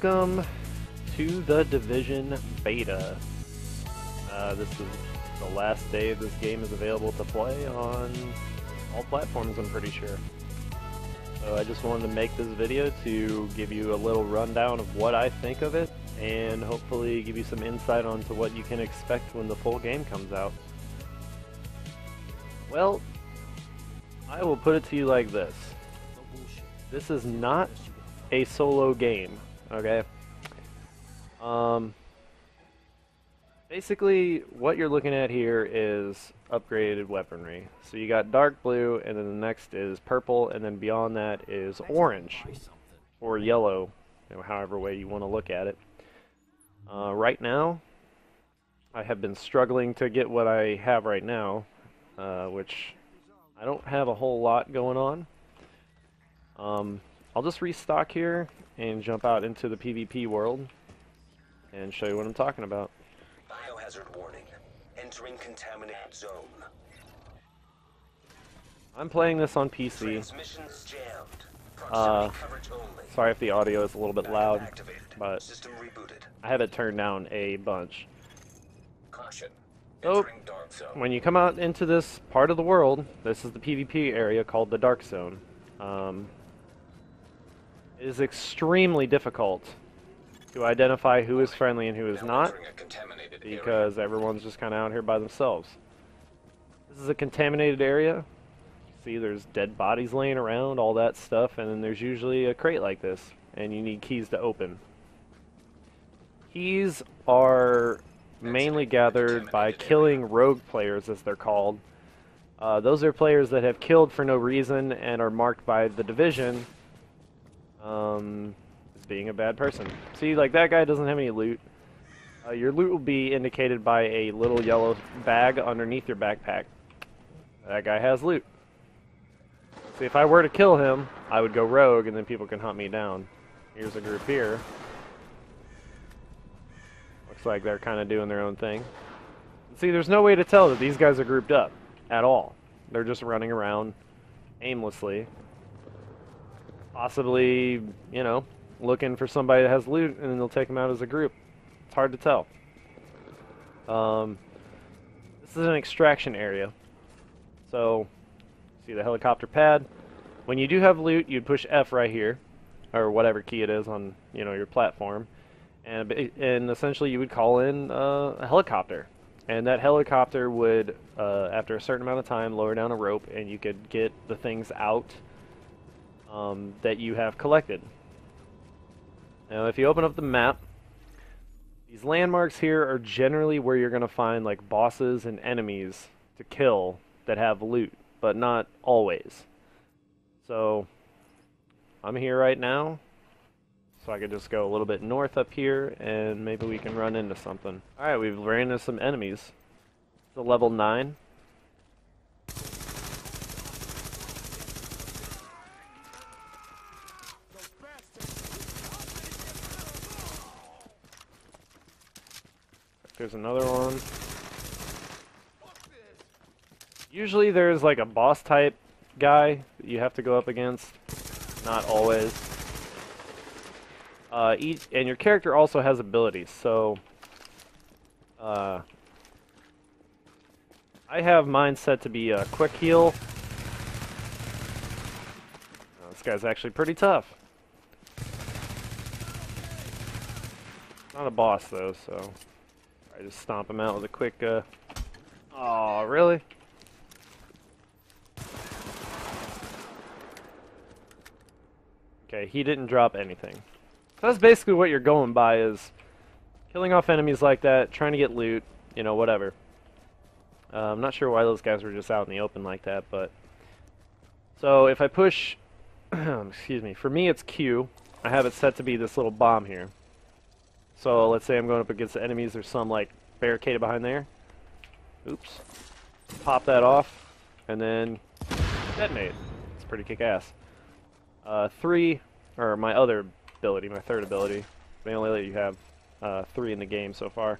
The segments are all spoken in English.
Welcome to the Division Beta. This is the last day this game is available to play on all platforms, I'm pretty sure. So I just wanted to make this video to give you a little rundown of what I think of it, and hopefully give you some insight onto what you can expect when the full game comes out. Well, I will put it to you like this. This is not a solo game, okay? Basically, what you're looking at here is upgraded weaponry. So you got dark blue, and then the next is purple, and then beyond that is orange, or yellow, however way you want to look at it. Right now, I have been struggling to get what I have right now, which I don't have a whole lot going on. I'll just restock here and jump out into the PvP world and show you what I'm talking about. Biohazard warning. Entering contaminated zone. I'm playing this on PC. Transmissions jammed. Proximity coverage only. Sorry if the audio is a little bit loud, Activated. but System rebooted. I have it turned down a bunch. Caution. So, Entering dark zone. when you come out into this part of the world, this is the PvP area called the Dark Zone. It is extremely difficult to identify who is friendly and who is not, because everyone's just kind of out here by themselves. This is a contaminated area. See, there's dead bodies laying around, all that stuff, and then there's usually a crate like this, and you need keys to open. Keys are mainly gathered by killing rogue players, as they're called. Those are players that have killed for no reason and are marked by the Division as being a bad person. See, like that guy doesn't have any loot. Your loot will be indicated by a little yellow bag underneath your backpack. That guy has loot. See, if I were to kill him, I would go rogue and then people can hunt me down. Here's a group here. Looks like they're kind of doing their own thing. See, there's no way to tell that these guys are grouped up at all. They're just running around aimlessly. Possibly, you know, looking for somebody that has loot, and then they'll take them out as a group. It's hard to tell. This is an extraction area. So, see the helicopter pad? When you do have loot, you'd push F right here, or whatever key it is on, you know, your platform, and essentially you would call in a helicopter. And that helicopter would, after a certain amount of time, lower down a rope, and you could get the things out that you have collected. Now, if you open up the map, these landmarks here are generally where you're going to find like bosses and enemies to kill that have loot, but not always. So, I'm here right now, so I could just go a little bit north up here, and maybe we can run into something. Alright, we've ran into some enemies. It's a level 9. There's another one. Usually there's like a boss type guy that you have to go up against. Not always. And your character also has abilities, so I have mine set to be a quick heal. This guy's actually pretty tough. Not a boss though, so I just stomp him out with a quick oh, really? Okay, he didn't drop anything. So that's basically what you're going by, is killing off enemies like that, trying to get loot, you know, whatever. I'm not sure why those guys were just out in the open like that, but... So if I push... excuse me, for me it's Q. I have it set to be this little bomb here. So let's say I'm going up against the enemies, there's some like barricaded behind there. Oops. Pop that off, and then detonate. It's pretty kick-ass. 3, or my other ability, my third ability, they only let you have 3 in the game so far,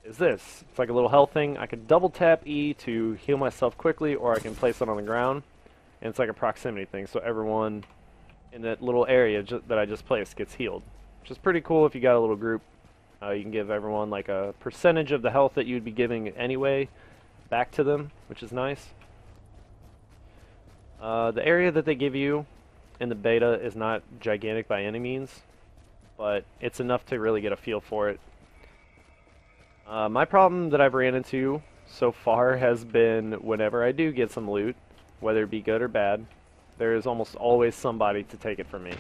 is this. It's like a little health thing. I can double tap E to heal myself quickly, or I can place it on the ground, and it's like a proximity thing, so everyone in that little area that I just placed gets healed. which is pretty cool if you got a little group. You can give everyone like a percentage of the health that you'd be giving anyway back to them, which is nice. The area that they give you in the beta is not gigantic by any means, but it's enough to really get a feel for it. My problem that I've ran into so far has been whenever I do get some loot, whether it be good or bad, there is almost always somebody to take it from me.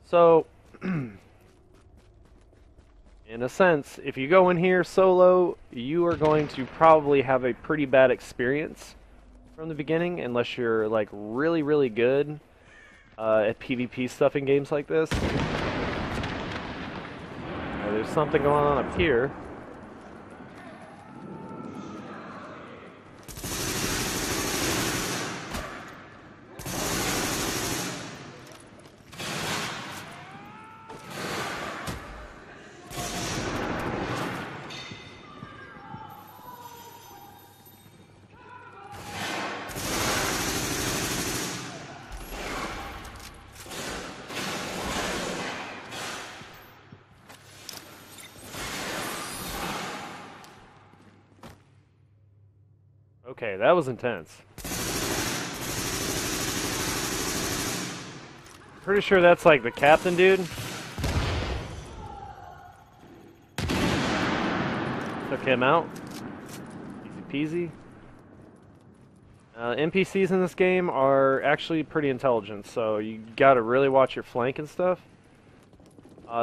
So, in a sense, if you go in here solo, you are going to probably have a pretty bad experience from the beginning, unless you're like really, really good at PvP stuff in games like this. There's something going on up here. Okay, that was intense. Pretty sure that's like the captain dude. Took him out. Easy peasy. NPCs in this game are actually pretty intelligent, so you gotta really watch your flank and stuff.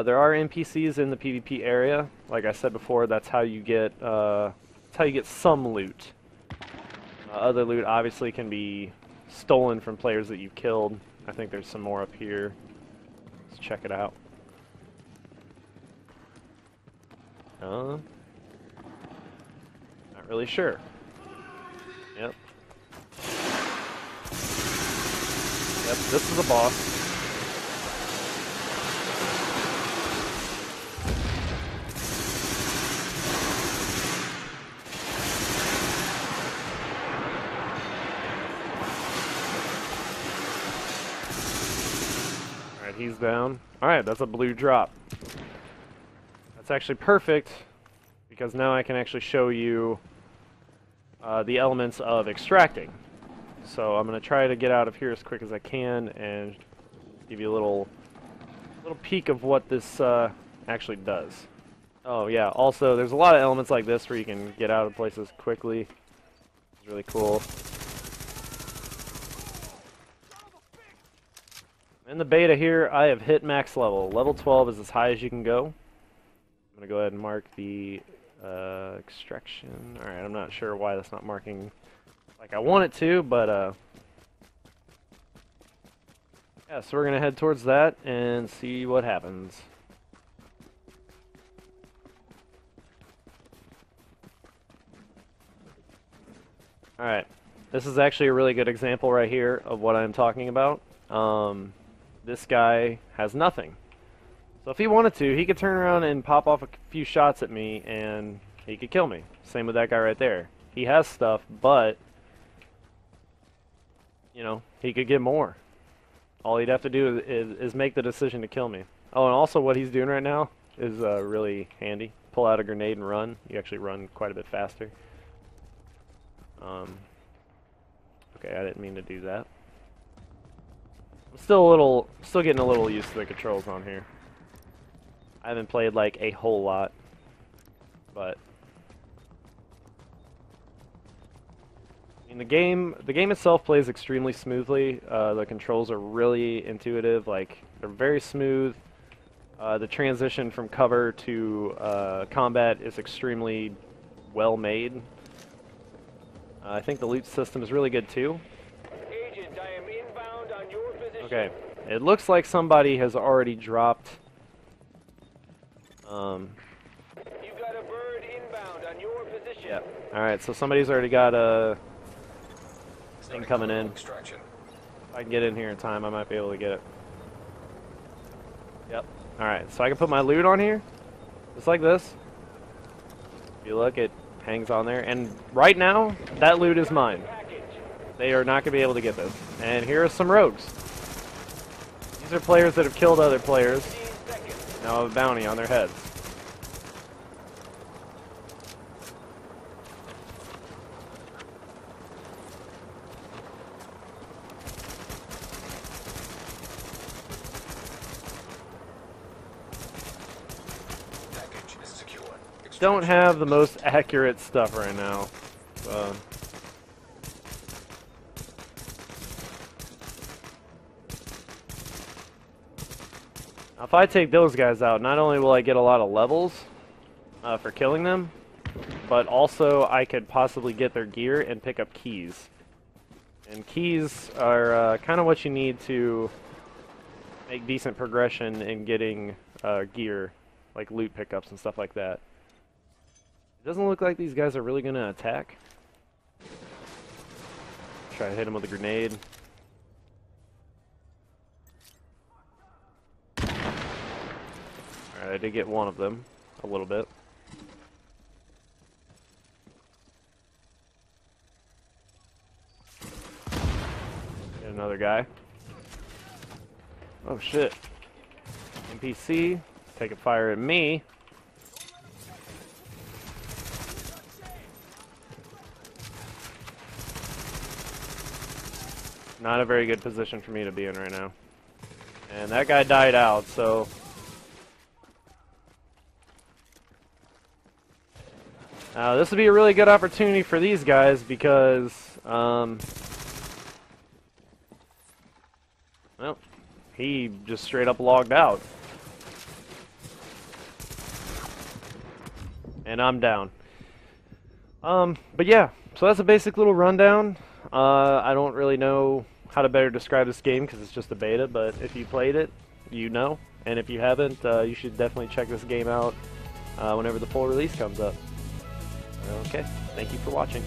There are NPCs in the PvP area. Like I said before, that's how you get some loot. Other loot obviously can be stolen from players that you've killed. I think there's some more up here. Let's check it out. Not really sure. Yep. Yep, this is a boss. He's down. Alright, that's a blue drop. That's actually perfect, because now I can actually show you the elements of extracting. So I'm going to try to get out of here as quick as I can and give you a little peek of what this actually does. Oh yeah, also there's a lot of elements like this where you can get out of places quickly. It's really cool. In the beta here, I have hit max level. Level 12 is as high as you can go. I'm going to go ahead and mark the extraction. Alright, I'm not sure why that's not marking like I want it to, but yeah, so we're going to head towards that and see what happens. Alright, this is actually a really good example right here of what I'm talking about. This guy has nothing. So if he wanted to, he could turn around and pop off a few shots at me and he could kill me. Same with that guy right there. He has stuff, but, you know, he could get more. All he'd have to do is make the decision to kill me. Oh, and also what he's doing right now is really handy. Pull out a grenade and run. You actually run quite a bit faster. Okay, I didn't mean to do that. I'm still getting a little used to the controls on here. I haven't played like a whole lot, but I mean, the game itself plays extremely smoothly. The controls are really intuitive, like they're very smooth. The transition from cover to combat is extremely well made. I think the loot system is really good too. Agent, I am inbound on your position. Okay, it looks like somebody has already dropped. You've got a bird inbound on your position. Yep. All right, so somebody's already got a thing coming in. Extraction. If I can get in here in time, I might be able to get it. Yep. All right, so I can put my loot on here, just like this. If you look, it hangs on there, and right now, that loot is mine. They are not going to be able to get this. And here are some rogues. These are players that have killed other players. 15 seconds. Now have a bounty on their heads. Package is secure. Don't have the most accurate stuff right now. Now if I take those guys out, not only will I get a lot of levels for killing them, but also I could possibly get their gear and pick up keys. And keys are kind of what you need to make decent progression in getting gear, like loot pickups and stuff like that. It doesn't look like these guys are really going to attack. Try to hit him with a grenade. Alright, I did get one of them, a little bit. Get another guy. Oh shit. NPC, taking fire at me. Not a very good position for me to be in right now. And that guy died out, so... this would be a really good opportunity for these guys because, well, he just straight up logged out. And I'm down. But yeah, so that's a basic little rundown. I don't really know how to better describe this game because it's just a beta, but if you played it, you know. And if you haven't, you should definitely check this game out whenever the full release comes up. Okay, thank you for watching.